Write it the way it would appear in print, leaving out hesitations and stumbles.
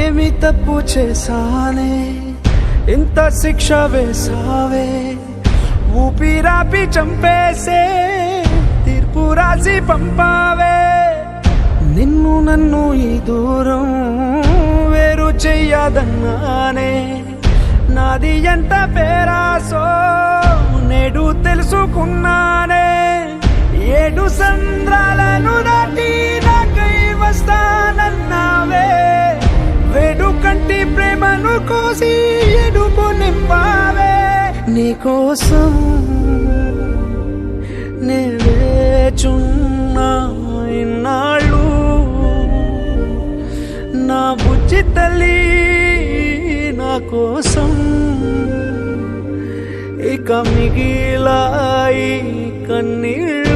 ఏమి తప్పు చేశానే ఇంత శిక్ష వేసావే, ఊపిరాపి చంపేసే తీర్పు రాసి పంపావే. నిన్ను నన్ను ఈ దూరం వేరు చెయ్యదన్నానే, నాది ఎంత పేరాసో నేడు తెలుసుకున్నానే. 7 సంద్రాలను దాటి నాకై వస్తానన్నావే, వేడు కంటి ప్రేమను కోసి ఎడుపు నింపావే. నీకోసం నే వేచున్నా ఇన్నాళ్ళు, నా బుజ్జి తల్లి నా కోసం. ఇక మిగిలాయి కన్నీళ్ళు.